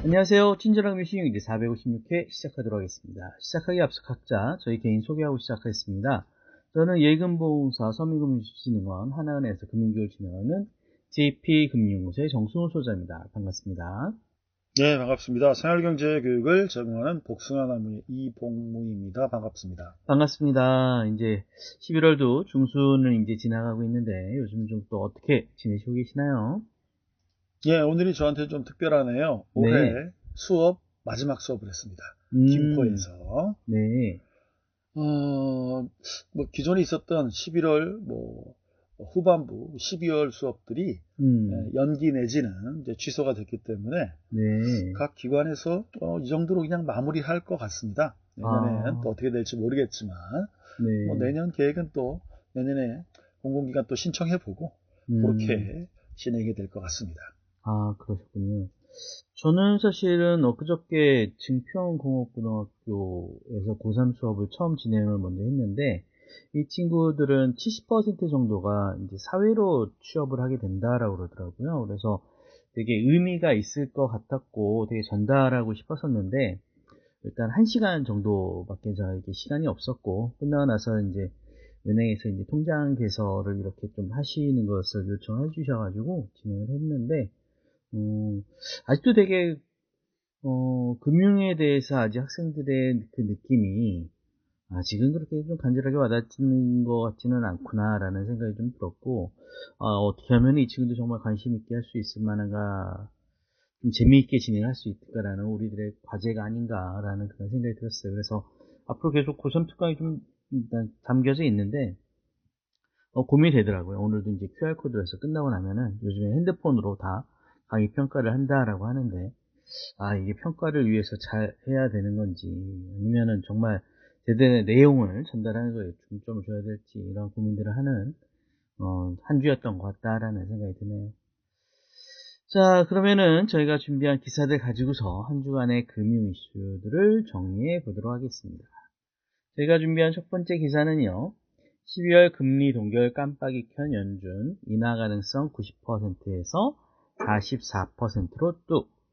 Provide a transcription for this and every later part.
안녕하세요. 친절한 뮤싱 이제 456회 시작하도록 하겠습니다. 시작하기에 앞서 각자 저희 개인 소개하고 시작하겠습니다. 저는 예금보험사 서민금융진흥원 하나은행에서 금융교육을 진행하는 JP금융연구소의 정순호 소장입니다. 반갑습니다. 네, 반갑습니다. 생활경제교육을 제공하는 복숭아나무의 이봉무입니다. 반갑습니다. 반갑습니다. 이제 11월도 중순을 이제 지나가고 있는데 요즘 좀 또 어떻게 지내시고 계시나요? 예, 오늘이 저한테 좀 특별하네요. 네. 올해 수업, 마지막 수업을 했습니다. 음, 김포에서. 네. 기존에 있었던 11월, 후반부 12월 수업들이 연기 내지는 이제 취소가 됐기 때문에 네. 각 기관에서 이 정도로 그냥 마무리할 것 같습니다. 내년엔 아, 또 어떻게 될지 모르겠지만, 네. 내년 계획은 또 내년에 공공기관 또 신청해보고 음. 그렇게 진행이 될 것 같습니다. 아, 그러셨군요. 저는 사실은 엊그저께 증평공업고등학교에서 고3 수업을 처음 진행을 먼저 했는데, 이 친구들은 70% 정도가 이제 사회로 취업을 하게 된다라고 그러더라고요. 그래서 되게 의미가 있을 것 같았고, 되게 전달하고 싶었었는데, 일단 1시간 정도밖에 저에게 시간이 없었고, 끝나고 나서 이제 은행에서 이제 통장 개설을 이렇게 좀 하시는 것을 요청해 주셔가지고 진행을 했는데, 음, 아직도 되게, 금융에 대해서 아직 학생들의 그 느낌이 아직은 그렇게 좀 간절하게 와닿는 것 같지는 않구나라는 생각이 좀 들었고, 어떻게 하면 이 친구들 정말 관심 있게 할 수 있을 만한가, 좀 재미있게 진행할 수 있을까라는 우리들의 과제가 아닌가라는 그런 생각이 들었어요. 그래서 앞으로 계속 고3 특강이 좀 일단 담겨져 있는데, 고민이 되더라고요. 오늘도 이제 QR코드에서 끝나고 나면은 요즘에 핸드폰으로 다 강의 평가를 한다라고 하는데, 이게 평가를 위해서 잘 해야 되는 건지, 아니면은 정말 제대로 내용을 전달하는 거에 중점을 줘야 될지, 이런 고민들을 하는, 한 주였던 것 같다라는 생각이 드네요. 자, 그러면은 저희가 준비한 기사들 가지고서 한 주간의 금융 이슈들을 정리해 보도록 하겠습니다. 저희가 준비한 첫 번째 기사는요, 12월 금리 동결 깜빡이 켠 연준 인하 가능성 90%에서 44%로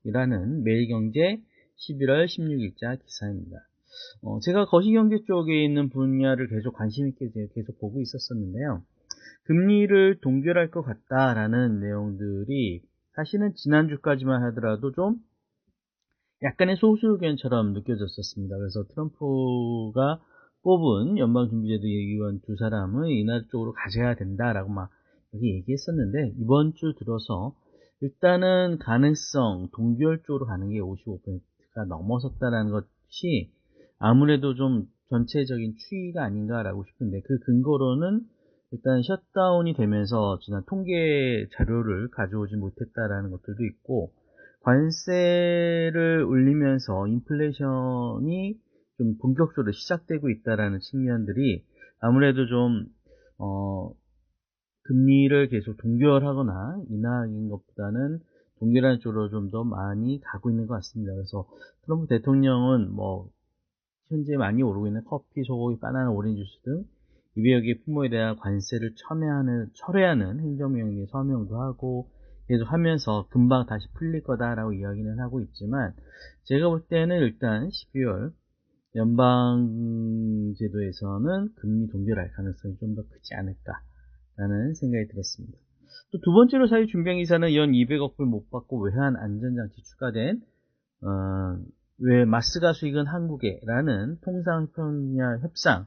뚝이라는 매일경제 11월 16일자 기사입니다. 제가 거시경제 쪽에 있는 분야를 계속 관심 있게 계속 보고 있었었는데요. 금리를 동결할 것 같다라는 내용들이 사실은 지난주까지만 하더라도 좀 약간의 소수 의견처럼 느껴졌었습니다. 그래서 트럼프가 뽑은 연방준비제도 예비원 두 사람은 인하 쪽으로 가져야 된다라고 막 여기 얘기했었는데, 이번 주 들어서 일단은 가능성 동결 쪽으로 가는 게 55%가 넘어섰다는 것이 아무래도 좀 전체적인 추이가 아닌가라고 싶은데, 그 근거로는 일단 셧다운이 되면서 지난 통계 자료를 가져오지 못했다라는 것들도 있고, 관세를 올리면서 인플레이션이 좀 본격적으로 시작되고 있다라는 측면들이 아무래도 좀, 어, 금리를 계속 동결하거나 인하인 것보다는 동결하는 쪽으로 좀 더 많이 가고 있는 것 같습니다. 그래서 트럼프 대통령은 뭐, 현재 많이 오르고 있는 커피, 소고기, 바나나, 오렌지 주스 등 200여 개 품목에 대한 관세를 철회하는 행정명령에 서명도 하고 계속 하면서 금방 다시 풀릴 거다라고 이야기는 하고 있지만, 제가 볼 때는 일단 12월 연방제도에서는 금리 동결할 가능성이 좀 더 크지 않을까라는 생각이 들었습니다. 또 두 번째로 사실 준비한 기사는 연 200억 불 못 받고 외환 안전장치 추가된 왜 마스가 수익은 한국에라는 통상평야 협상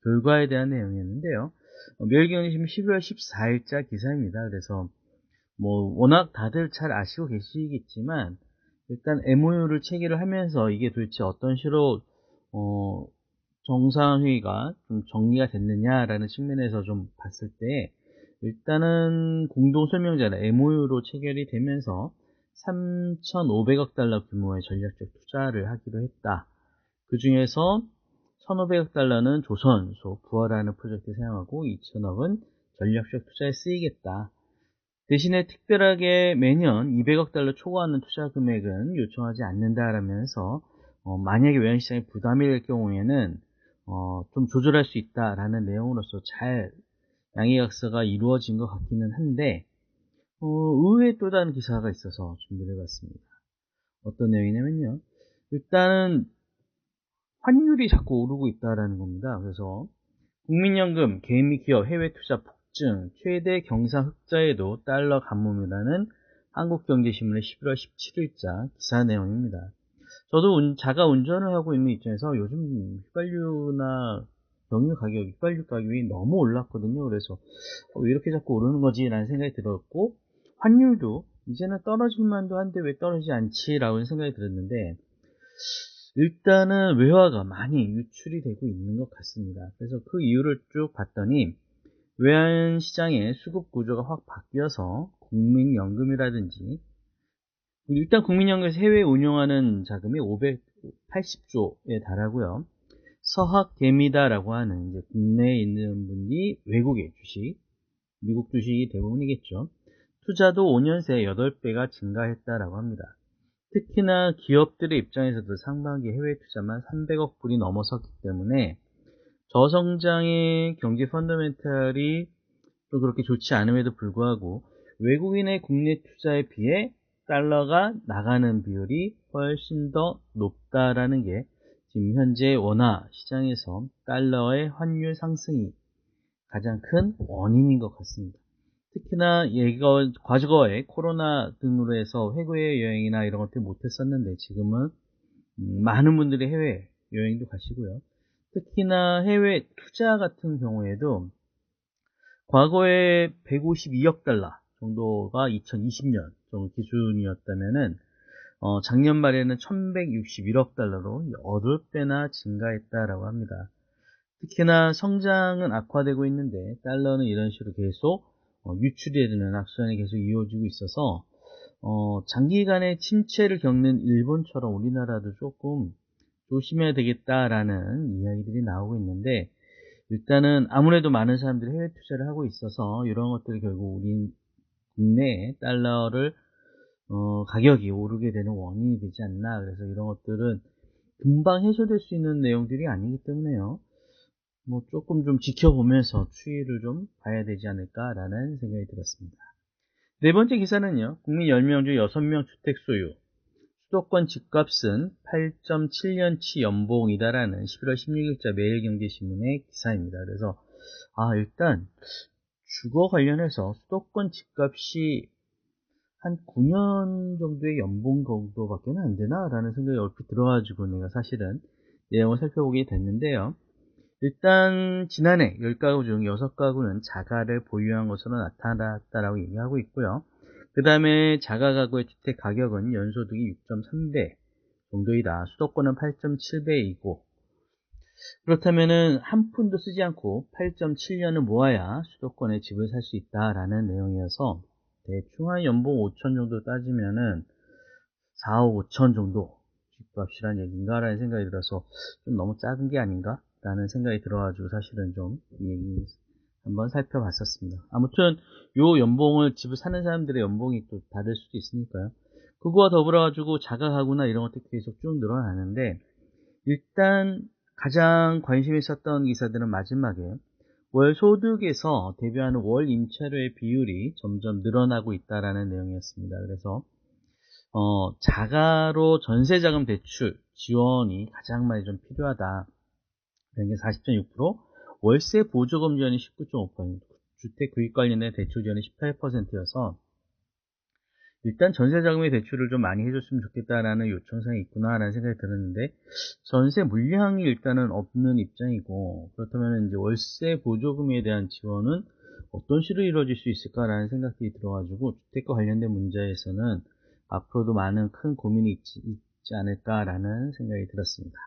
결과에 대한 내용이었는데요. 매일경제신문 11월 14일자 기사입니다. 그래서 뭐 워낙 다들 잘 아시고 계시겠지만, 일단 MOU를 체결을 하면서 이게 도대체 어떤 식으로 어, 정상회의가 좀 정리가 됐느냐라는 측면에서 좀 봤을 때, 일단은 공동설명자라 MOU로 체결이 되면서 3,500억 달러 규모의 전략적 투자를 하기로 했다. 그 중에서 1,500억 달러는 조선소 부활하는 프로젝트에 사용하고 2,000억은 전략적 투자에 쓰이겠다. 대신에 특별하게 매년 200억 달러 초과하는 투자 금액은 요청하지 않는다라면서, 만약에 외환시장에 부담이 될 경우에는 좀 조절할 수 있다라는 내용으로서 잘 양해각서가 이루어진 것 같기는 한데, 의외의 또 다른 기사가 있어서 준비를 해봤습니다. 어떤 내용이냐면요. 일단은 환율이 자꾸 오르고 있다라는 겁니다. 그래서 국민연금, 개인 및 기업 해외 투자 폭증, 최대 경상 흑자에도 달러 가뭄이라는 한국경제신문의 11월 17일자 기사 내용입니다. 저도 자가 운전을 하고 있는 입장에서 요즘 휘발유나 경유 가격, 휘발유 가격이 너무 올랐거든요. 그래서 왜 이렇게 자꾸 오르는 거지? 라는 생각이 들었고, 환율도 이제는 떨어질 만도 한데 왜 떨어지지 않지? 라고 생각이 들었는데, 일단은 외화가 많이 유출이 되고 있는 것 같습니다. 그래서 그 이유를 쭉 봤더니 외환 시장의 수급 구조가 확 바뀌어서 국민연금이라든지, 일단 국민연금에서 해외 운용하는 자금이 580조에 달하고요. 서학개미다라고 하는 이제 국내에 있는 분이 외국의 주식, 미국 주식이 대부분이겠죠. 투자도 5년 새에 8배가 증가했다라고 합니다. 특히나 기업들의 입장에서도 상반기 해외 투자만 300억 불이 넘어섰기 때문에 저성장의 경제 펀더멘탈이 또 그렇게 좋지 않음에도 불구하고 외국인의 국내 투자에 비해 달러가 나가는 비율이 훨씬 더 높다라는 게 지금 현재 원화 시장에서 달러의 환율 상승이 가장 큰 원인인 것 같습니다. 특히나 과거에 코로나 등으로 해서 해외 여행이나 이런 것들 못했었는데 지금은 많은 분들이 해외 여행도 가시고요. 특히나 해외 투자 같은 경우에도 과거에 152억 달러 정도가 2020년 정도 기준이었다면은 작년 말에는 1161억 달러로 8배나 증가했다라고 합니다. 특히나 성장은 악화되고 있는데 달러는 이런 식으로 계속 유출이 되는 악순환이 계속 이어지고 있어서 장기간의 침체를 겪는 일본처럼 우리나라도 조금 조심해야 되겠다라는 이야기들이 나오고 있는데, 일단은 아무래도 많은 사람들이 해외 투자를 하고 있어서 이런 것들이 결국 우리 국내에 달러를 가격이 오르게 되는 원인이 되지 않나. 그래서 이런 것들은 금방 해소될 수 있는 내용들이 아니기 때문에요. 뭐 조금 좀 지켜보면서 추이를 좀 봐야 되지 않을까라는 생각이 들었습니다. 네 번째 기사는요. 국민 10명 중 6명 주택 소유, 수도권 집값은 8.7년치 연봉이다라는 11월 16일자 매일경제신문의 기사입니다. 그래서 일단 주거 관련해서 수도권 집값이 한 9년 정도의 연봉 정도밖에 안 되나? 라는 생각이 얼핏 들어가지고 내가 사실은 내용을 살펴보게 됐는데요. 일단 지난해 10가구 중 6가구는 자가를 보유한 것으로 나타났다라고 얘기하고 있고요. 그 다음에 자가 가구의 주택 가격은 연소득이 6.3배 정도이다. 수도권은 8.7배이고, 그렇다면은 한 푼도 쓰지 않고 8.7년을 모아야 수도권에 집을 살 수 있다라는 내용이어서 대충 한 연봉 5천 정도 따지면은 4억 5천 정도 집값이란 얘기인가라는 생각이 들어서 좀 너무 작은 게 아닌가? 라는 생각이 들어가지고 사실은 좀 이 얘기 한번 살펴봤었습니다. 아무튼 요 연봉을 집을 사는 사람들의 연봉이 또 다를 수도 있으니까요. 그거와 더불어 가지고 자가 가구나 이런 것들이 계속 쭉 늘어나는데, 일단 가장 관심 있었던 기사들은 마지막에 월 소득에서 대비하는 월 임차료의 비율이 점점 늘어나고 있다라는 내용이었습니다. 그래서 자가로 전세자금 대출 지원이 가장 많이 좀 필요하다. 게 40.6%, 월세 보조금 지원이 19.5%, 주택 구입 관련된 대출 지원이 18%여서 일단 전세자금의 대출을 좀 많이 해줬으면 좋겠다라는 요청사항이 있구나라는 생각이 들었는데, 전세 물량이 일단은 없는 입장이고, 그렇다면 이제 월세 보조금에 대한 지원은 어떤 식으로 이루어질 수 있을까라는 생각이 들어가지고 주택과 관련된 문제에서는 앞으로도 많은 큰 고민이 있지 않을까라는 생각이 들었습니다.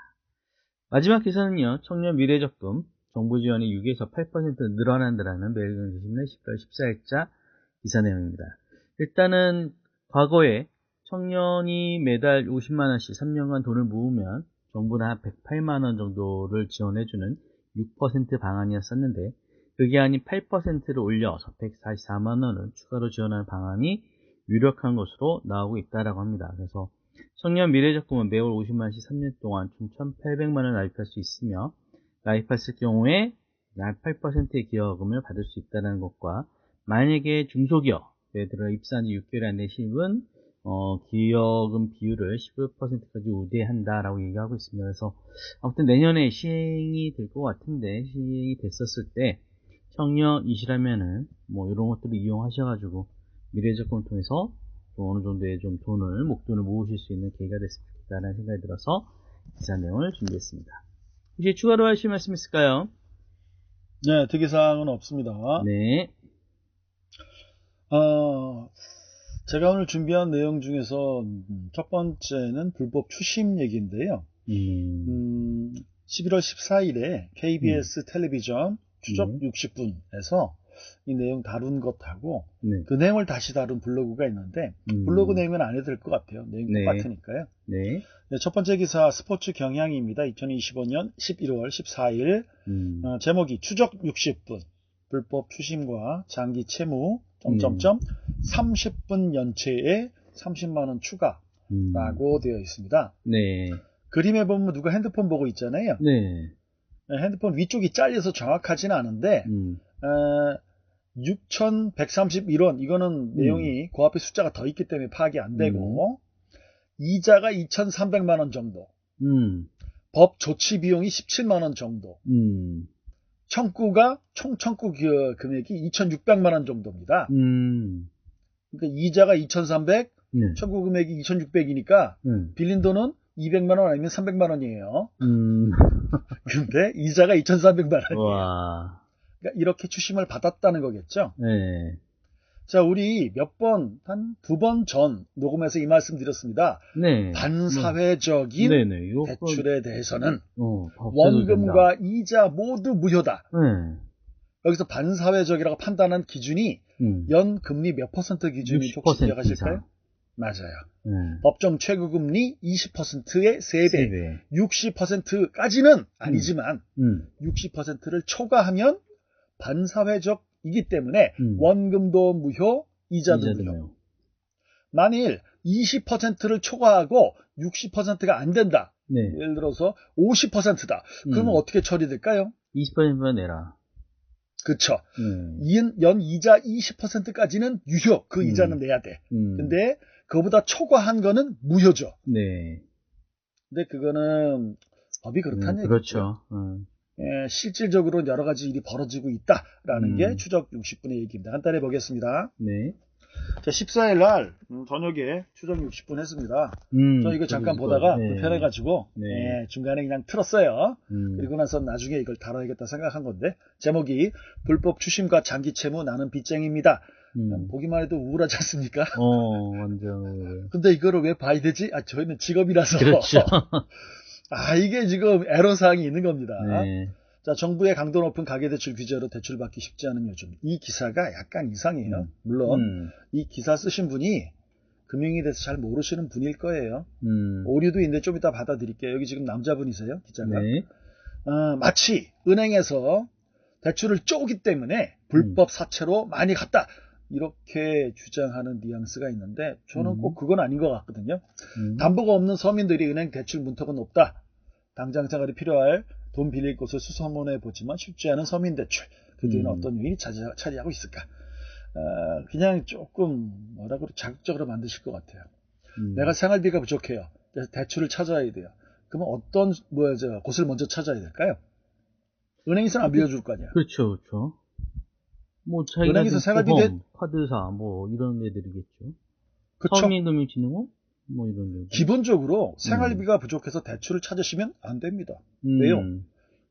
마지막 기사는요, 청년 미래적금 정부 지원이 6에서 8% 늘어난다라는 매일경제신문의 10월 14일자 기사 내용입니다. 일단은 과거에 청년이 매달 50만원씩 3년간 돈을 모으면 정부는 한 108만원 정도를 지원해주는 6% 방안이었었는데, 그게 아닌 8%를 올려서 144만원을 추가로 지원하는 방안이 유력한 것으로 나오고 있다고 합니다. 그래서 청년 미래적금은 매월 50만원씩 3년 동안 총 1,800만원을 가입할 수 있으며, 가입했을 경우에 약 8%의 기여금을 받을 수 있다는 것과, 만약에 중소기업, 예를 들어 입사한 지 6개월이 안 된 신입은 기여금 비율을 15%까지 우대한다라고 얘기하고 있습니다. 그래서 아무튼 내년에 시행이 될 것 같은데, 시행이 됐었을 때 청년이시라면은 뭐 이런 것들을 이용하셔가지고 미래적금을 통해서 좀 어느 정도의 좀 목돈을 모으실 수 있는 계기가 됐으면 좋겠다라는 생각이 들어서 기사 내용을 준비했습니다. 혹시 추가로 하실 말씀 있을까요? 네, 특이사항은 없습니다. 네. 제가 오늘 준비한 내용 중에서 첫 번째는 불법 추심 얘기인데요. 11월 14일에 KBS 텔레비전 추적 60분에서 이 내용 다룬 것하고 그 내용을 다시 다룬 블로그가 있는데 블로그 내용은 안 해도 될 것 같아요. 내용 똑같으니까요. 네, 첫 번째 기사 스포츠 경향입니다. 2025년 11월 14일 제목이 추적 60분 불법 추심과 장기 채무 30분 연체에 30만원 추가라고 되어 있습니다. 네. 그림에 보면 누가 핸드폰 보고 있잖아요. 네. 핸드폰 위쪽이 잘려서 정확하지는 않은데 6,131원 이거는 내용이 그 앞에 숫자가 더 있기 때문에 파악이 안 되고 이자가 2,300만원 정도 법 조치 비용이 17만원 정도 청구가 총 청구 금액이 2,600만원 정도입니다. 그러니까 이자가 2,300 청구 금액이 2,600이니까 빌린 돈은 200만원 아니면 300만원이에요. 근데 이자가 2,300만원이에요. 그러니까 이렇게 추심을 받았다는 거겠죠. 네. 자, 우리 한 2번 전 녹음에서 이 말씀 드렸습니다. 네. 반사회적인 대출에 대해서는 원금과 이자 모두 무효다. 여기서 반사회적이라고 판단한 기준이 연금리 몇 퍼센트 기준인지 혹시 기억하실까요? 맞아요. 법정 최고금리 20%의 3배, 60%까지는 아니지만 60%를 초과하면 반사회적이기 때문에 원금도 무효, 이자도 무효. 만일 20%를 초과하고 60%가 안 된다. 네. 예를 들어서 50%다. 그러면 어떻게 처리될까요? 20%만 내라. 그쵸. 연 이자 20%까지는 유효. 그 이자는 내야 돼. 근데 그거보다 초과한 거는 무효죠. 네. 근데 그거는 법이 그렇다는 얘기죠. 그렇죠. 예, 실질적으로 여러 가지 일이 벌어지고 있다라는 게 추적 60분의 얘기입니다. 간단히 보겠습니다. 네. 자, 14일 날 저녁에 추적 60분 했습니다. 저 이거 잠깐 보다가 불편해가지고 중간에 그냥 틀었어요. 그리고 나서 나중에 이걸 다뤄야겠다 생각한 건데 제목이 불법 추심과 장기 채무 나는 빚쟁이입니다. 보기만 해도 우울하지 않습니까? 완전. 근데 이거를 왜 봐야 되지? 저희는 직업이라서. 그렇죠. 이게 지금 애로사항이 있는 겁니다. 네. 자, 정부의 강도 높은 가계대출 규제로 대출받기 쉽지 않은 요즘. 이 기사가 약간 이상해요. 물론 이 기사 쓰신 분이 금융에 대해서 잘 모르시는 분일 거예요. 오류도 있는데 좀 이따 받아드릴게요. 여기 지금 남자분이세요, 기자가. 네. 마치 은행에서 대출을 쪼기 때문에 불법 사채로 많이 갔다. 이렇게 주장하는 뉘앙스가 있는데 저는 꼭 그건 아닌 것 같거든요. 담보가 없는 서민들이 은행 대출 문턱은 높다. 당장 생활이 필요할 돈 빌릴 곳을 수소문해 보지만 쉽지 않은 서민 대출. 그들은 어떤 요인이 차지하고 있을까? 그냥 조금 자극적으로 만드실 것 같아요. 내가 생활비가 부족해요. 그래서 대출을 찾아야 돼요. 그러면 어떤 곳을 먼저 찾아야 될까요? 은행에서는 안 빌려줄 거 아니야. 그렇죠, 그렇죠. 은행에서 생활비 카드사 이런 애들이겠죠. 그쵸? 서민금융진흥원 이런 데. 기본적으로 생활비가 부족해서 대출을 찾으시면 안 됩니다. 왜요?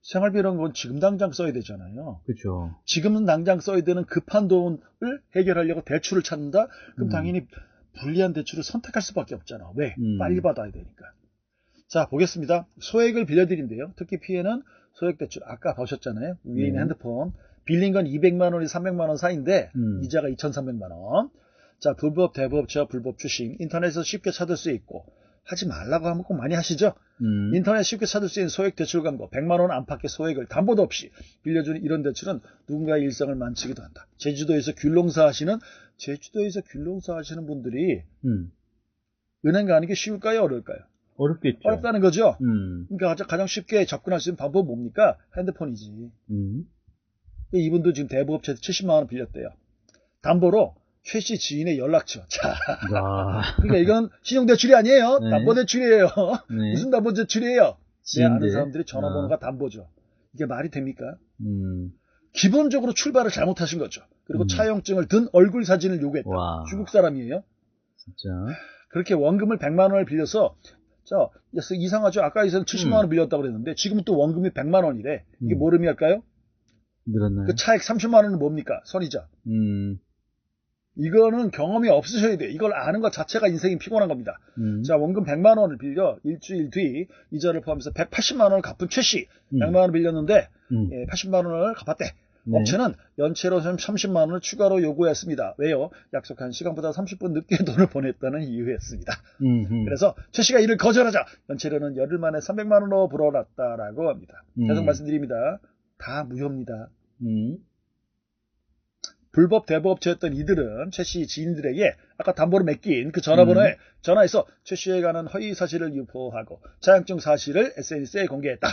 생활비라는 건 지금 당장 써야 되잖아요. 그렇죠. 지금은 당장 써야 되는 급한 돈을 해결하려고 대출을 찾는다? 그럼 당연히 불리한 대출을 선택할 수밖에 없잖아. 왜? 빨리 받아야 되니까. 자, 보겠습니다. 소액을 빌려드린대요. 특히 피해는 소액 대출. 아까 보셨잖아요. 위에 있는 핸드폰. 빌린 건 200만 원이 300만 원 사이인데 이자가 2,300만 원. 자, 불법 대부업체와 불법 추심. 인터넷에서 쉽게 찾을 수 있고 하지 말라고 하면 꼭 많이 하시죠. 인터넷 쉽게 찾을 수 있는 소액 대출 광고 100만 원 안팎의 소액을 담보도 없이 빌려주는 이런 대출은 누군가의 일상을 만지기도 한다. 제주도에서 귤농사 하시는 분들이 은행 가는 게 쉬울까요? 어려울까요? 어렵겠죠. 어렵다는 거죠. 그러니까 가장 쉽게 접근할 수 있는 방법은 뭡니까? 핸드폰이지. 이분도 지금 대부업체에서 70만 원 빌렸대요. 담보로 최 씨 지인의 연락처. 자, 와. 그러니까 이건 신용대출이 아니에요. 네. 담보대출이에요. 네. 무슨 담보대출이에요? 내 아는 지인들. 사람들이 전화번호가 담보죠. 이게 말이 됩니까? 음. 기본적으로 출발을 잘못하신 거죠. 그리고 차용증을 든 얼굴 사진을 요구했다. 와. 중국 사람이에요. 진짜. 그렇게 원금을 100만 원을 빌려서 자, 이상하죠. 아까 에서는 70만 원을 빌렸다고 그랬는데 지금은 또 원금이 100만 원이래. 이게 뭘 의미할까요? 늘었나요? 그 차액 30만 원은 뭡니까? 선이자. 이거는 경험이 없으셔야 돼요. 이걸 아는 것 자체가 인생이 피곤한 겁니다. 자, 원금 100만 원을 빌려 일주일 뒤 이자를 포함해서 180만 원을 갚은 최 씨. 100만 원을 빌렸는데 80만 원을 갚았대. 네. 업체는 연체로 30만 원을 추가로 요구했습니다. 왜요? 약속한 시간보다 30분 늦게 돈을 보냈다는 이유였습니다. 그래서 최 씨가 이를 거절하자 연체료는 열흘 만에 300만 원으로 불어났다라고 합니다. 계속 말씀드립니다. 다 무효입니다. 불법 대부업체였던 이들은 최 씨 지인들에게 아까 담보로 맡긴 그 전화번호에 전화해서 최 씨에 관한 허위 사실을 유포하고 차용증 사실을 SNS에 공개했다.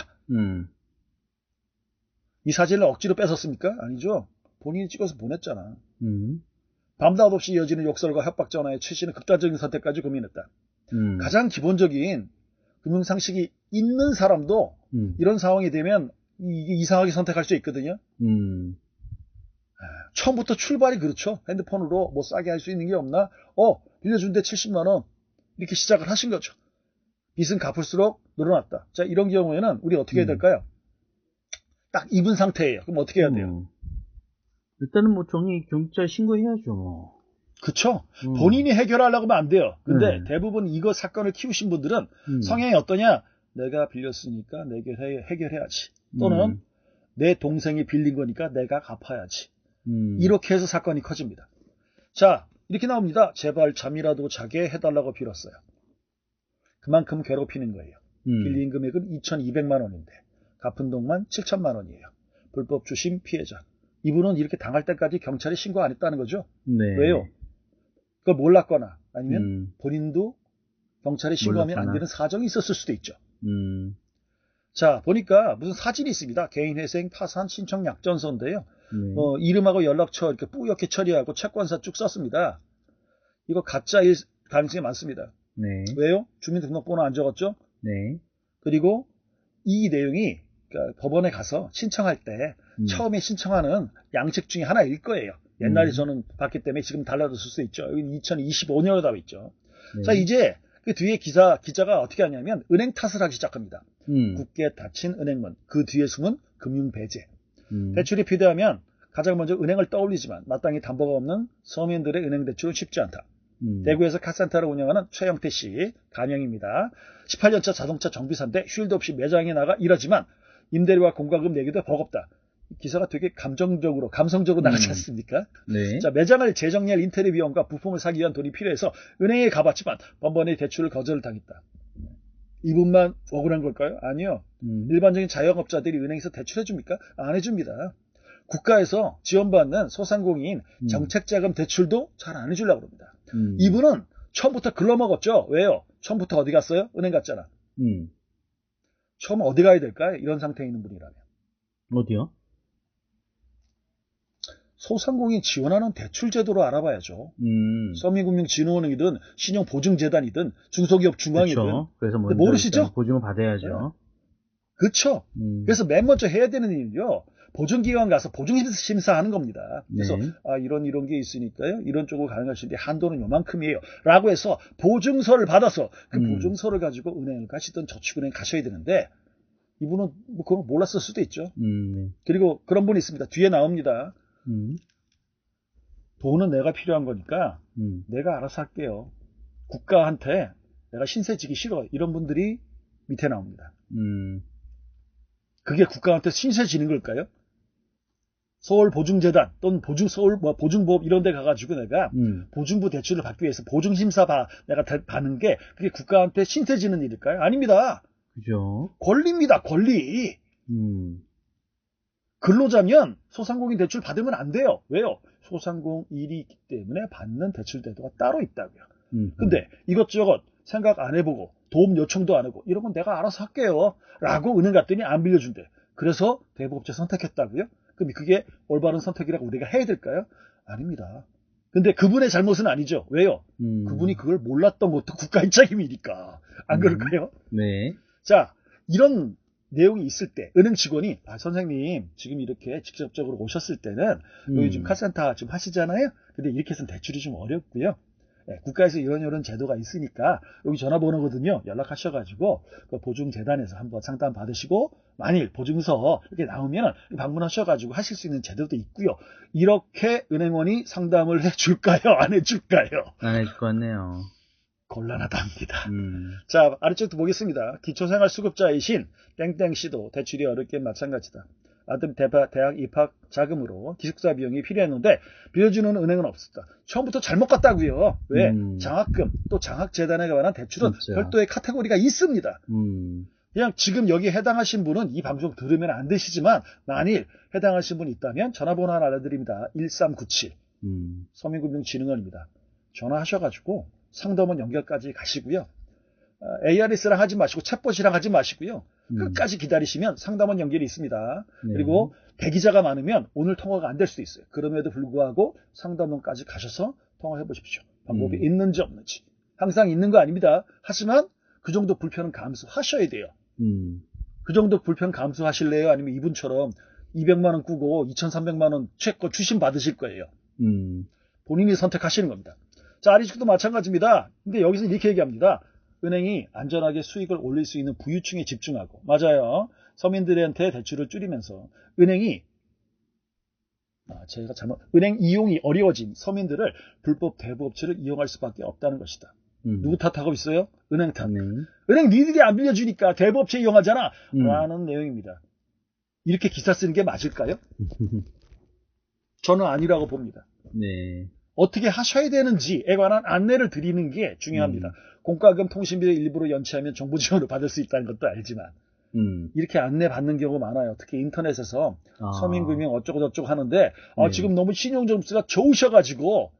이 사진을 억지로 뺏었습니까? 아니죠. 본인이 찍어서 보냈잖아. 밤낮 없이 이어지는 욕설과 협박 전화에 최 씨는 극단적인 선택까지 고민했다. 가장 기본적인 금융상식이 있는 사람도 이런 상황이 되면 이게 이상하게 선택할 수 있거든요. 처음부터 출발이 그렇죠. 핸드폰으로 뭐 싸게 할 수 있는 게 없나? 빌려준데 70만 원. 이렇게 시작을 하신 거죠. 빚은 갚을수록 늘어났다. 자, 이런 경우에는 우리 어떻게 해야 될까요? 딱 입은 상태예요. 그럼 어떻게 해야 돼요? 일단은 뭐 경찰 신고해야죠. 그쵸? 본인이 해결하려고 하면 안 돼요. 근데 대부분 이거 사건을 키우신 분들은 성향이 어떠냐? 내가 빌렸으니까 내가 해결해야지. 또는 내 동생이 빌린 거니까 내가 갚아야지. 이렇게 해서 사건이 커집니다. 자, 이렇게 나옵니다. 제발 잠이라도 자게 해달라고 빌었어요. 그만큼 괴롭히는 거예요. 빌린 금액은 2,200만 원인데 갚은 돈만 7천만 원이에요. 불법 주심 피해자. 이분은 이렇게 당할 때까지 경찰에 신고 안 했다는 거죠. 네. 왜요? 그걸 몰랐거나 아니면 본인도 경찰에 신고하면 안 되는 사정이 있었을 수도 있죠. 자, 보니까 무슨 사진이 있습니다. 개인회생 파산 신청 약정서인데요. 이름하고 연락처 이렇게 뿌옇게 처리하고 채권사 쭉 썼습니다. 이거 가짜일 가능성이 많습니다. 네. 왜요? 주민등록번호 안 적었죠? 네. 그리고 이 내용이 그러니까 법원에 가서 신청할 때 처음에 신청하는 양식 중에 하나일 거예요. 옛날에 저는 봤기 때문에 지금 달라졌을 수 있죠. 여기 2025년으로 나와 있죠. 네. 자, 이제 그 뒤에 기자가 어떻게 하냐면 은행 탓을 하기 시작합니다. 굳게 닫힌 은행문, 그 뒤에 숨은 금융배제. 대출이 필요하면 가장 먼저 은행을 떠올리지만 마땅히 담보가 없는 서민들의 은행 대출은 쉽지 않다. 대구에서 카센터를 운영하는 최영태 씨 가명입니다. 18년차 자동차 정비사인데 휴일도 없이 매장에 나가 일하지만 임대료와 공과금 내기도 버겁다. 기사가 되게 감성적으로 나가지 않습니까? 네. 자, 매장을 재정리할 인테리어 비용과 부품을 사기 위한 돈이 필요해서 은행에 가봤지만 번번이 대출을 거절을 당했다. 이분만 억울한 걸까요? 아니요. 일반적인 자영업자들이 은행에서 대출해줍니까? 안 해줍니다. 국가에서 지원받는 소상공인 정책자금 대출도 잘 안 해주려고 합니다. 이분은 처음부터 글러먹었죠. 왜요? 처음부터 어디 갔어요? 은행 갔잖아. 처음 어디 가야 될까요? 이런 상태에 있는 분이라면. 어디요? 소상공인 지원하는 대출 제도로 알아봐야죠. 서민금융진흥원이든 신용보증재단이든 중소기업 중앙이든. 그렇죠. 그래서 모르시죠? 보증을 받아야죠. 네. 그렇죠. 그래서 맨 먼저 해야 되는 일은요. 보증기관 가서 보증심사하는 겁니다. 그래서 네. 이런 게 있으니까요. 이런 쪽으로 가능하신데 한도는 요만큼이에요. 라고 해서 보증서를 받아서 그 보증서를 가지고 은행을 가시든 저축은행 가셔야 되는데 이분은 뭐 그런 거 몰랐을 수도 있죠. 그리고 그런 분이 있습니다. 뒤에 나옵니다. 돈은 내가 필요한 거니까 내가 알아서 할게요. 국가한테 내가 신세 지기 싫어. 이런 분들이 밑에 나옵니다. 그게 국가한테 신세 지는 걸까요? 서울보증재단 또는 보증보험 이런 데 가가지고 내가 보증부 대출을 받기 위해서 보증심사 내가 받는 게 그게 국가한테 신세 지는 일일까요? 아닙니다. 그죠. 권리입니다. 권리. 근로자면 소상공인 대출 받으면 안 돼요. 왜요? 소상공인이 있기 때문에 받는 대출 제도가 따로 있다고요. 근데 이것저것 생각 안 해보고 도움 요청도 안 하고 이런 건 내가 알아서 할게요. 라고 은행 갔더니 안 빌려준대. 그래서 대부업체 선택했다고요? 그럼 그게 올바른 선택이라고 우리가 해야 될까요? 아닙니다. 근데 그분의 잘못은 아니죠. 왜요? 그분이 그걸 몰랐던 것도 국가인적 힘이니까. 안 그럴까요? 네. 자, 이런 내용이 있을 때 은행 직원이 선생님 지금 이렇게 직접적으로 오셨을 때는 여기 지금 카센터 지금 하시잖아요. 근데 이렇게 해서는 대출이 좀 어렵고요. 네, 국가에서 이런 제도가 있으니까 여기 전화번호거든요. 연락하셔가지고 그 보증재단에서 한번 상담 받으시고 만일 보증서 이렇게 나오면 방문하셔가지고 하실 수 있는 제도도 있고요. 이렇게 은행원이 상담을 해줄까요? 안 해줄까요? 안 해줄 것 같네요. 곤란하답니다. 자, 아래쪽도 보겠습니다. 기초생활수급자이신 땡땡씨도 대출이 어렵긴 마찬가지다. 아들 대학 입학 자금으로 기숙사 비용이 필요했는데 빌려주는 은행은 없었다. 처음부터 잘못 갔다고요. 왜? 장학금 또 장학재단에 관한 대출은 진짜. 별도의 카테고리가 있습니다. 그냥 지금 여기 해당하신 분은 이 방송 들으면 안 되시지만 만일 해당하신 분이 있다면 전화번호 하나 알려드립니다. 1397 서민금융진흥원입니다. 전화하셔가지고 상담원 연결까지 가시고요. ARS랑 하지 마시고 챗봇이랑 하지 마시고요. 끝까지 기다리시면 상담원 연결이 있습니다. 네. 그리고 대기자가 많으면 오늘 통화가 안 될 수도 있어요. 그럼에도 불구하고 상담원까지 가셔서 통화해 보십시오. 방법이 있는지 없는지. 항상 있는 거 아닙니다. 하지만 그 정도 불편은 감수하셔야 돼요. 그 정도 불편 감수하실래요? 아니면 이분처럼 200만 원 꾸고 2,300만 원 채권 추심 받으실 거예요. 본인이 선택하시는 겁니다. 자, 아리식도 마찬가지입니다. 근데 여기서 이렇게 얘기합니다. 은행이 안전하게 수익을 올릴 수 있는 부유층에 집중하고 맞아요. 서민들한테 대출을 줄이면서 은행이 은행 이용이 어려워진 서민들을 불법 대부업체를 이용할 수밖에 없다는 것이다. 누구 탓하고 있어요? 은행 탓. 은행 니들이 안 빌려주니까 대부업체 이용하잖아. 라는 내용입니다. 이렇게 기사 쓰는 게 맞을까요? 저는 아니라고 봅니다. 네. 어떻게 하셔야 되는지에 관한 안내를 드리는 게 중요합니다. 공과금 통신비를 일부러 연체하면 정부 지원을 받을 수 있다는 것도 알지만 이렇게 안내 받는 경우가 많아요. 특히 인터넷에서 서민금융 어쩌고저쩌고 하는데 지금 너무 신용점수가 좋으셔가지고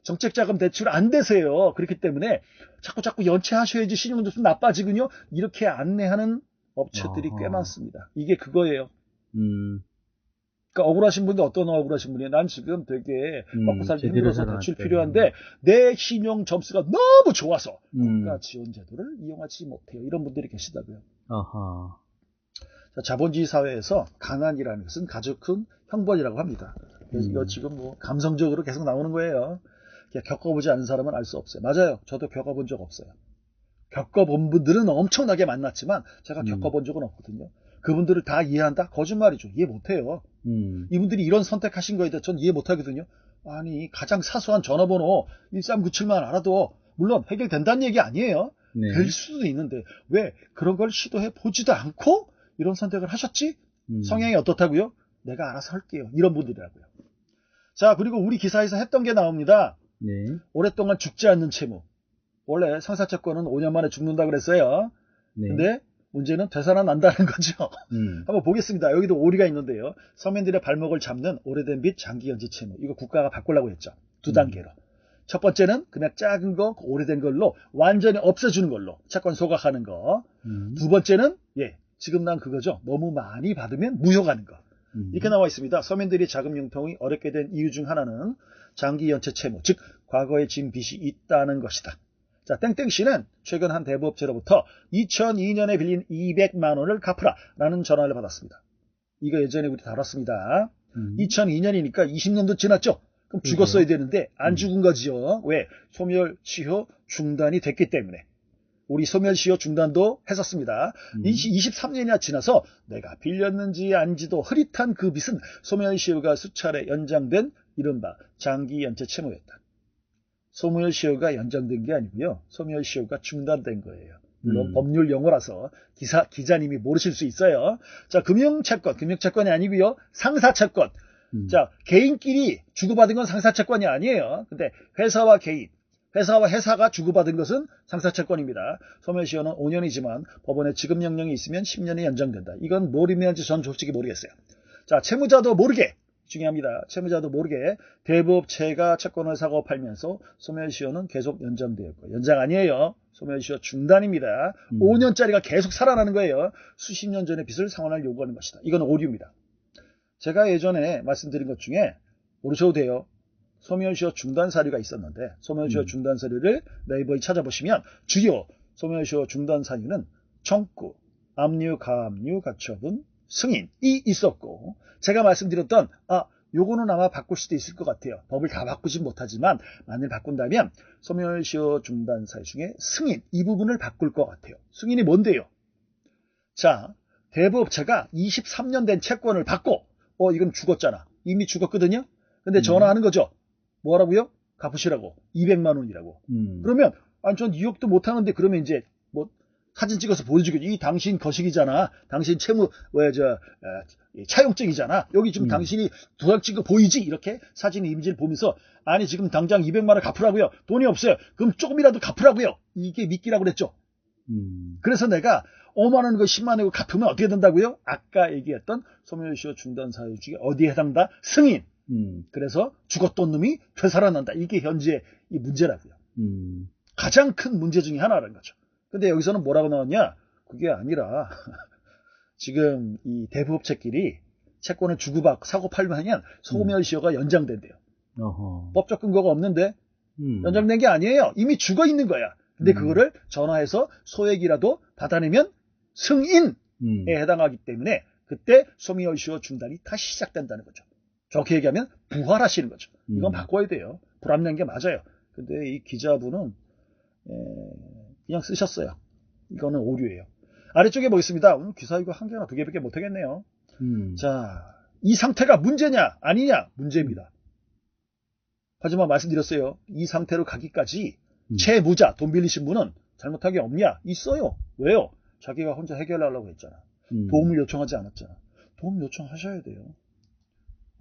정책자금 대출 안 되세요. 그렇기 때문에 자꾸 연체하셔야지 신용점수 나빠지군요. 이렇게 안내하는 업체들이 꽤 많습니다. 이게 그거예요. 그러니까 억울하신 분도 어떤 억울하신 분이에요. 난 지금 되게 먹고 살기 힘들어서 대출 필요한데 내 신용 점수가 너무 좋아서 국가 지원 제도를 이용하지 못해요. 이런 분들이 계시다고요. 자, 자본주의 사회에서 가난이라는 것은 가장 큰 형벌이라고 합니다. 그래서 이거 지금 뭐 감성적으로 계속 나오는 거예요. 겪어보지 않은 사람은 알 수 없어요. 맞아요. 저도 겪어본 적 없어요. 겪어본 분들은 엄청나게 만났지만 제가 겪어본 적은 없거든요. 그분들을 다 이해한다? 거짓말이죠. 이해 못해요. 이분들이 이런 선택하신 거에 대해서 전 이해 못하거든요. 아니 가장 사소한 전화번호 1397만 알아도 물론 해결된다는 얘기 아니에요. 네. 될 수도 있는데 왜 그런 걸 시도해 보지도 않고 이런 선택을 하셨지? 성향이 어떻다고요? 내가 알아서 할게요. 이런 분들이라고요. 자, 그리고 우리 기사에서 했던 게 나옵니다. 네. 오랫동안 죽지 않는 채무. 원래 상사채권은 5년 만에 죽는다고 그랬어요. 네. 근데 문제는 되살아난다는 거죠. 한번 보겠습니다. 여기도 오류가 있는데요. 서민들의 발목을 잡는 오래된 빚 장기연체 채무. 이거 국가가 바꾸려고 했죠. 두 단계로. 첫 번째는 금액 작은 거, 오래된 걸로 완전히 없애주는 걸로 채권 소각하는 거. 두 번째는 지금 난 그거죠. 너무 많이 받으면 무효가는 거. 이렇게 나와 있습니다. 서민들이 자금 융통이 어렵게 된 이유 중 하나는 장기연체 채무, 즉 과거에 진 빚이 있다는 것이다. 자, 땡땡씨는 최근 한 대부업체로부터 2002년에 빌린 200만 원을 갚으라 라는 전화를 받았습니다. 이거 예전에 우리 다뤘습니다. 2002년이니까 20년도 지났죠. 그럼 죽었어야 되는데 안 죽은 거지요. 왜? 소멸시효 중단이 됐기 때문에. 우리 소멸시효 중단도 했었습니다. 23년이나 지나서 내가 빌렸는지 아닌지도 흐릿한 그 빚은 소멸시효가 수차례 연장된 이른바 장기연체 채무였다. 소멸시효가 연장된 게 아니고요. 소멸시효가 중단된 거예요. 물론 법률 용어라서 기자님이 모르실 수 있어요. 자, 금융채권이 아니고요. 상사채권. 자, 개인끼리 주고받은 건 상사채권이 아니에요. 근데 회사와 개인, 회사와 회사가 주고받은 것은 상사채권입니다. 소멸시효는 5년이지만 법원에 지급명령이 있으면 10년이 연장된다. 이건 뭘 의미하는지 전 솔직히 모르겠어요. 자, 채무자도 모르게, 중요합니다. 채무자도 모르게 대부업체가 채권을 사고 팔면서 소멸시효는 계속 연장되었고, 연장 아니에요. 소멸시효 중단입니다. 5년짜리가 계속 살아나는 거예요. 수십 년 전의 빚을 상환할 요구하는 것이다. 이건 오류입니다. 제가 예전에 말씀드린 것 중에 모르셔도 돼요. 소멸시효 중단 사유가 있었는데 소멸시효 중단 사유를 네이버에 찾아보시면 주요 소멸시효 중단 사유는 청구, 압류, 가압류, 가처분, 승인이 있었고 제가 말씀드렸던 요거는 아마 바꿀 수도 있을 것 같아요. 법을 다 바꾸진 못하지만 만일 바꾼다면 소멸시효 중단 사유 중에 승인 이 부분을 바꿀 것 같아요. 승인이 뭔데요? 자, 대부업체가 23년 된 채권을 받고 이건 죽었잖아. 이미 죽었거든요. 근데 전화하는 거죠. 뭐라고요? 갚으시라고. 200만 원이라고. 그러면 전 2억도 못 하는데 그러면 이제 뭐 사진 찍어서 보여주고 이 당신 거식이잖아. 당신 채무 차용증이잖아. 여기 지금 당신이 도장 찍어 보이지? 이렇게 사진 이미지를 보면서 아니 지금 당장 200만 원 갚으라고요. 돈이 없어요. 그럼 조금이라도 갚으라고요. 이게 미끼라고 그랬죠. 그래서 내가 5만 원이고 10만 원이고 갚으면 어떻게 된다고요? 아까 얘기했던 소멸시효 중단 사유 중에 어디에 해당한다? 승인. 그래서 죽었던 놈이 되살아난다. 이게 현재 이 문제라고요. 가장 큰 문제 중에 하나라는 거죠. 근데 여기서는 뭐라고 나왔냐? 그게 아니라 지금 이 대부업체끼리 채권을 주고받고 사고 팔면 하면 소멸시효가 연장된대요. 법적 근거가 없는데 연장된 게 아니에요. 이미 죽어 있는 거야. 근데 그거를 전화해서 소액이라도 받아내면 승인에 해당하기 때문에 그때 소멸시효 중단이 다시 시작된다는 거죠. 좋게 얘기하면 부활하시는 거죠. 이건 바꿔야 돼요. 불합리한 게 맞아요. 근데 이 기자분은 그냥 쓰셨어요. 이거는 오류예요. 아래쪽에 보겠습니다. 오늘 기사 이거 한 개나 두 개밖에 못하겠네요. 자, 이 상태가 문제냐 아니냐 문제입니다. 하지만 말씀드렸어요. 이 상태로 가기까지 채무자 돈 빌리신 분은 잘못한 게 없냐? 있어요. 왜요? 자기가 혼자 해결하려고 했잖아. 도움을 요청하지 않았잖아. 도움 요청하셔야 돼요.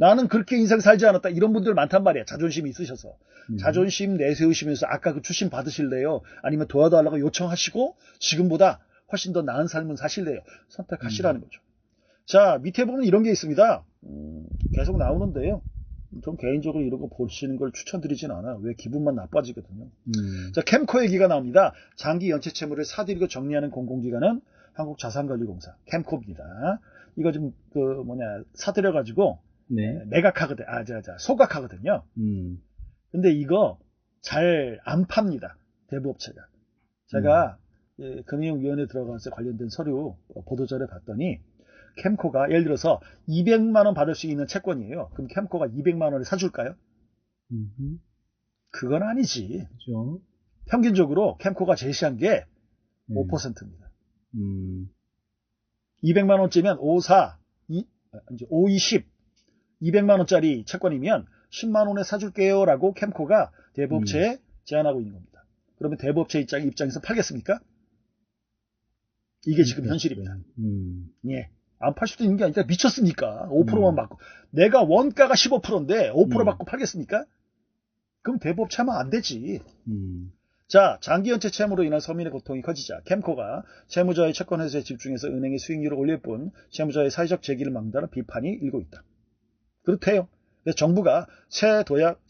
나는 그렇게 인생 살지 않았다. 이런 분들 많단 말이야. 자존심이 있으셔서. 자존심 내세우시면서 아까 그 추심 받으실래요? 아니면 도와달라고 요청하시고 지금보다 훨씬 더 나은 삶은 사실래요? 선택하시라는 거죠. 자, 밑에 보면 이런 게 있습니다. 계속 나오는데요. 좀 개인적으로 이런 거 보시는 걸 추천드리진 않아요. 왜 기분만 나빠지거든요. 자, 캠코 얘기가 나옵니다. 장기 연체 채무를 사들이고 정리하는 공공기관은 한국자산관리공사 캠코입니다. 이거 좀 사들여가지고 매각하거든. 소각하거든요. 근데 이거 잘 안 팝니다. 대부업체가. 제가 금융위원회 들어가서 관련된 서류 보도자료 봤더니 캠코가 예를 들어서 200만 원 받을 수 있는 채권이에요. 그럼 캠코가 200만 원을 사줄까요? 그건 아니지. 그렇죠. 평균적으로 캠코가 제시한 게 5%입니다. 200만 원짜리면 520 200만 원짜리 채권이면 10만 원에 사줄게요 라고 캠코가 대부업체에 제안하고 있는 겁니다. 그러면 대부업체 입장에서 팔겠습니까? 이게 지금 현실입니다. 예. 안 팔 수도 있는 게 아니라 미쳤습니까? 5%만 받고. 내가 원가가 15%인데 5% 받고 팔겠습니까? 그럼 대부업체 하면 안 되지. 자, 장기연체 채무로 인한 서민의 고통이 커지자 캠코가 채무자의 채권 회수에 집중해서 은행의 수익률을 올릴 뿐 채무자의 사회적 재기를 막는다는 비판이 일고 있다. 그렇대요. 그래서 정부가 세도약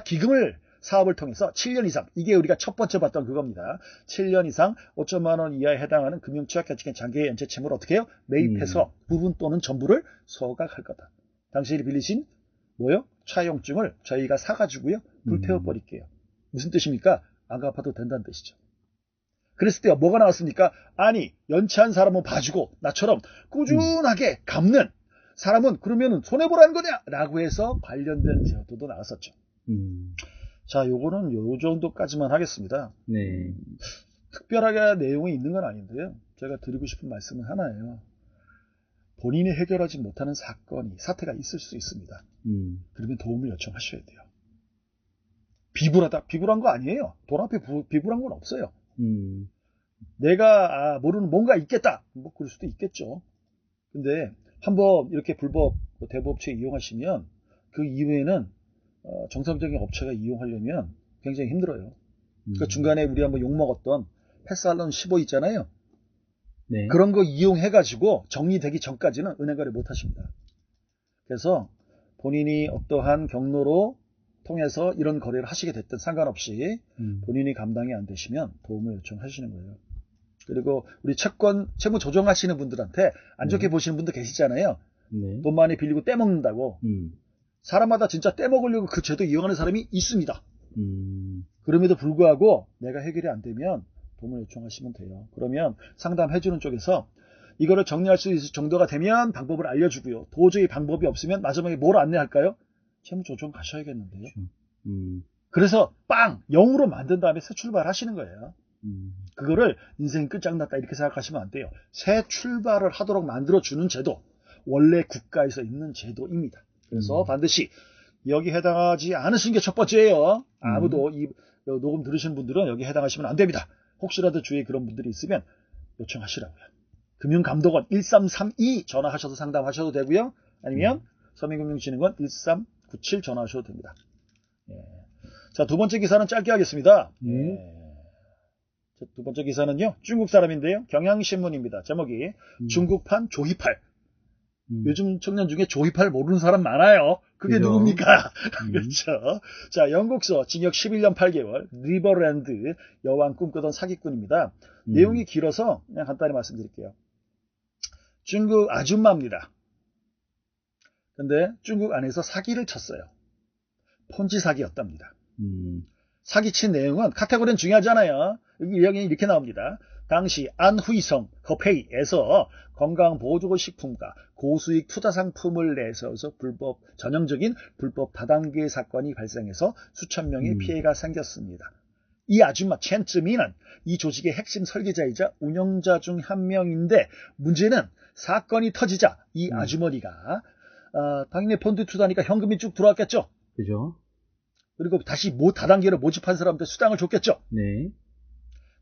기금을 사업을 통해서 7년 이상, 이게 우리가 첫 번째 봤던 그겁니다. 7년 이상 5천만 원 이하에 해당하는 금융취약가치권 장기 연체 채무를 어떻게 해요? 매입해서 부분 또는 전부를 소각할 거다. 당신이 빌리신 차용증을 저희가 사가지고요. 불태워버릴게요. 무슨 뜻입니까? 안 갚아도 된다는 뜻이죠. 그랬을 때 뭐가 나왔습니까? 아니, 연체한 사람은 봐주고 나처럼 꾸준하게 갚는 사람은 그러면 손해보라는 거냐? 라고 해서 관련된 제도도 나왔었죠. 자, 요거는 요 정도까지만 하겠습니다. 네. 특별하게 내용이 있는 건 아닌데요. 제가 드리고 싶은 말씀은 하나예요. 본인이 해결하지 못하는 사태가 있을 수 있습니다. 그러면 도움을 요청하셔야 돼요. 비굴한 거 아니에요. 돈 앞에 비굴한 건 없어요. 내가 모르는 뭔가 있겠다. 뭐 그럴 수도 있겠죠. 근데 한번 이렇게 불법 대부업체 이용하시면 그 이후에는 정상적인 업체가 이용하려면 굉장히 힘들어요. 그러니까 중간에 우리 한번 욕먹었던 패스알론 15 있잖아요. 네. 그런 거 이용해가지고 정리되기 전까지는 은행 거래 못 하십니다. 그래서 본인이 어떠한 경로로 통해서 이런 거래를 하시게 됐든 상관없이 본인이 감당이 안 되시면 도움을 요청하시는 거예요. 그리고 우리 채무 조정하시는 분들한테 안 좋게 보시는 분도 계시잖아요. 돈 많이 빌리고 떼먹는다고. 사람마다 진짜 떼먹으려고 그 제도 이용하는 사람이 있습니다. 그럼에도 불구하고 내가 해결이 안 되면 도움을 요청하시면 돼요. 그러면 상담해주는 쪽에서 이거를 정리할 수 있을 정도가 되면 방법을 알려주고요. 도저히 방법이 없으면 마지막에 뭘 안내할까요? 채무조정 가셔야겠는데요. 그래서 빵! 0으로 만든 다음에 새 출발하시는 거예요. 그거를 인생 끝장났다 이렇게 생각하시면 안 돼요. 새 출발을 하도록 만들어주는 제도, 원래 국가에서 있는 제도입니다. 그래서 반드시 여기 해당하지 않으신 게 첫 번째예요. 아무도 이 녹음 들으신 분들은 여기 해당하시면 안 됩니다. 혹시라도 주위에 그런 분들이 있으면 요청하시라고요. 금융감독원 1332 전화하셔서 상담하셔도 되고요. 아니면 서민금융진흥원 1397 전화하셔도 됩니다. 예. 자, 두 번째 기사는 짧게 하겠습니다. 두 번째 기사는요, 중국 사람인데요. 경향신문입니다. 제목이 중국판 조희팔. 요즘 청년 중에 조희팔 모르는 사람 많아요. 그게 그죠? 누굽니까? 그렇죠. 자, 영국서 징역 11년 8개월 리버랜드 여왕 꿈꾸던 사기꾼입니다. 내용이 길어서 그냥 간단히 말씀드릴게요. 중국 아줌마입니다. 근데 중국 안에서 사기를 쳤어요. 폰지 사기였답니다. 사기친 내용은 카테고리는 중요하잖아요. 여기 이렇게 나옵니다. 당시 안후이성 허페이에서 건강보조식품과 고수익 투자상품을 내세워서 전형적인 불법 다단계 사건이 발생해서 수천 명의 피해가 생겼습니다. 이 아줌마 첸츠미는 이 조직의 핵심 설계자이자 운영자 중 한 명인데 문제는 사건이 터지자 이 아주머니가 당연히 펀드 투자니까 현금이 쭉 들어왔겠죠. 그죠. 그리고 다시 다단계로 모집한 사람한테 수당을 줬겠죠. 네.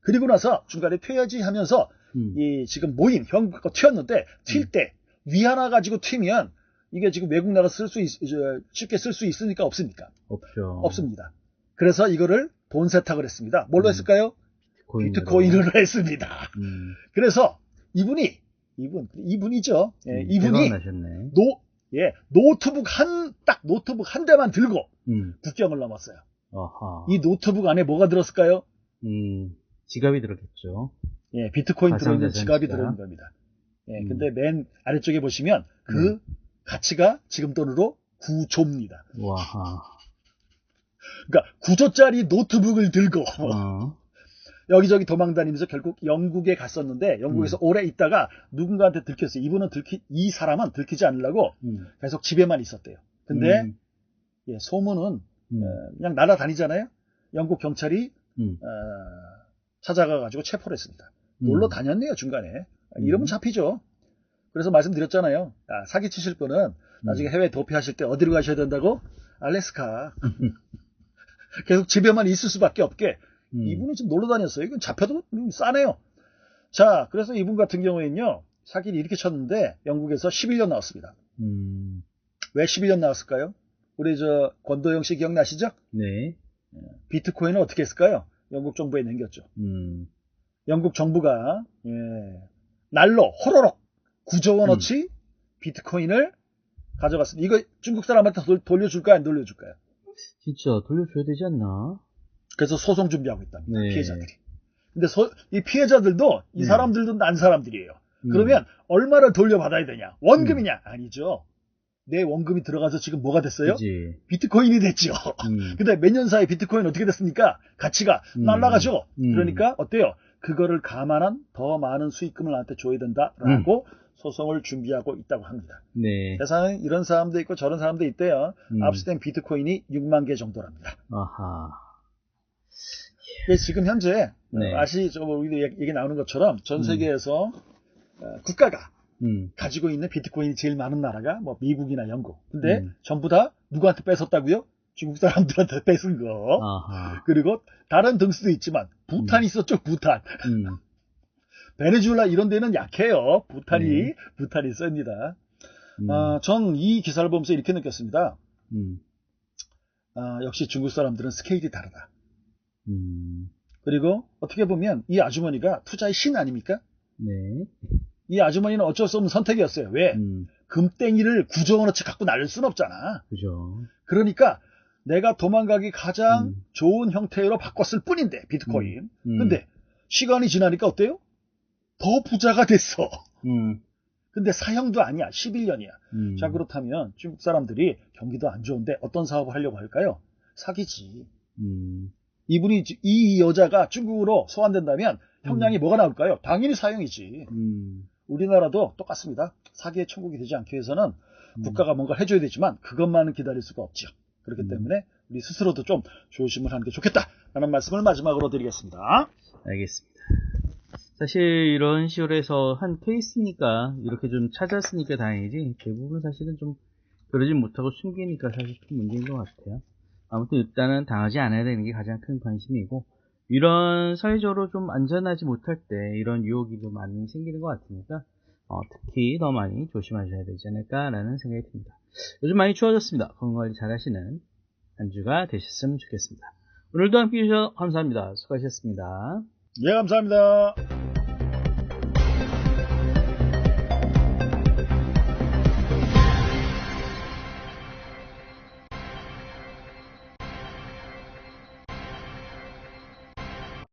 그리고 나서 중간에 튀어야지 하면서 지금 모인 현금 갖고 튀었는데 튈 때 위하나 가지고 튀면 이게 지금 외국 나라 쉽게 쓸 수 있으니까 없습니까? 없죠. 없습니다. 그래서 이거를 돈 세탁을 했습니다. 뭘로 했을까요? 비트코인으로 했습니다. 그래서 이분이죠. 예, 이분이 노트북 한 대만 들고 국경을 넘었어요. 아하. 이 노트북 안에 뭐가 들었을까요? 지갑이 들었겠죠. 예, 비트코인 들어있는 지갑이 들어있는 겁니다. 예, 근데 맨 아래쪽에 보시면 그 가치가 지금 돈으로 9조입니다. 와하. 그러니까 9조짜리 노트북을 들고 여기저기 도망다니면서 결국 영국에 갔었는데 영국에서 오래 있다가 누군가한테 들켰어요. 이 사람은 들키지 않으려고 계속 집에만 있었대요. 근데 예, 소문은 그냥 날아다니잖아요. 영국 경찰이 찾아가가지고 체포를 했습니다. 놀러 다녔네요, 중간에. 이러면 잡히죠. 그래서 말씀드렸잖아요. 사기 치실 분은 나중에 해외 도피하실 때 어디로 가셔야 된다고? 알래스카. 계속 집에만 있을 수밖에 없게. 이분이 지금 놀러 다녔어요. 이건 잡혀도 싸네요. 자, 그래서 이분 같은 경우에는요, 사기를 이렇게 쳤는데 영국에서 11년 나왔습니다. 왜 11년 나왔을까요? 우리 권도영 씨 기억나시죠? 네. 비트코인을 어떻게 했을까요? 영국 정부에 남겼죠. 영국 정부가 날로 호로록 9조 원어치 비트코인을 가져갔습니다. 이거 중국 사람한테 돌려줄까요? 안 돌려줄까요? 진짜 돌려줘야 되지 않나? 그래서 소송 준비하고 있답니다. 네. 피해자들이. 근데 이 피해자들도 이 사람들도 난 사람들이에요. 그러면 얼마를 돌려받아야 되냐? 원금이냐? 아니죠. 내 원금이 들어가서 지금 뭐가 됐어요? 그치. 비트코인이 됐죠. 근데 몇 년 사이에 비트코인 어떻게 됐습니까? 가치가 날라가죠. 그러니까 어때요? 그거를 감안한 더 많은 수익금을 나한테 줘야 된다라고 소송을 준비하고 있다고 합니다. 네. 세상에 이런 사람도 있고 저런 사람도 있대요. 압수된 비트코인이 6만 개 정도랍니다. 아하. 지금 현재 우리 얘기 나오는 것처럼 전 세계에서 국가가 가지고 있는 비트코인이 제일 많은 나라가 뭐 미국이나 영국. 근데 전부 다 누구한테 뺏었다고요? 중국 사람들한테 뺏은 거. 아하. 그리고 다른 등수도 있지만 부탄이 있었죠. 부탄. 베네수엘라 이런 데는 약해요. 부탄이 셉니다. 전 이 기사를 보면서 이렇게 느꼈습니다. 역시 중국 사람들은 스케일이 다르다. 그리고 어떻게 보면 이 아주머니가 투자의 신 아닙니까? 네. 이 아주머니는 어쩔 수 없는 선택이었어요. 왜? 금땡이를 9조 원어치 갖고 날릴 순 없잖아. 그죠. 그러니까 내가 도망가기 가장 좋은 형태로 바꿨을 뿐인데 비트코인. 근데 시간이 지나니까 어때요? 더 부자가 됐어. 근데 사형도 아니야. 11년이야. 자, 그렇다면 중국 사람들이 경기도 안 좋은데 어떤 사업을 하려고 할까요? 사기지. 이분이, 이 여자가 중국으로 소환된다면 형량이 뭐가 나올까요? 당연히 사형이지. 우리나라도 똑같습니다. 사기의 천국이 되지 않기 위해서는 국가가 뭔가 해줘야 되지만 그것만은 기다릴 수가 없죠. 그렇기 때문에 우리 스스로도 좀 조심을 하는 게 좋겠다라는 말씀을 마지막으로 드리겠습니다. 알겠습니다. 사실 이런 식으로 해서 한 케이스니까 이렇게 좀 찾았으니까 다행이지, 대부분 사실은 좀 그러진 못하고 숨기니까 사실 큰 문제인 것 같아요. 아무튼 일단은 당하지 않아야 되는 게 가장 큰 관심이고, 이런 사회적으로 좀 안전하지 못할 때 이런 유혹이 좀 많이 생기는 것 같으니까 특히 더 많이 조심하셔야 되지 않을까라는 생각이 듭니다. 요즘 많이 추워졌습니다. 건강관리 잘 하시는 한 주가 되셨으면 좋겠습니다. 오늘도 함께 해주셔서 감사합니다. 수고하셨습니다. 예, 감사합니다.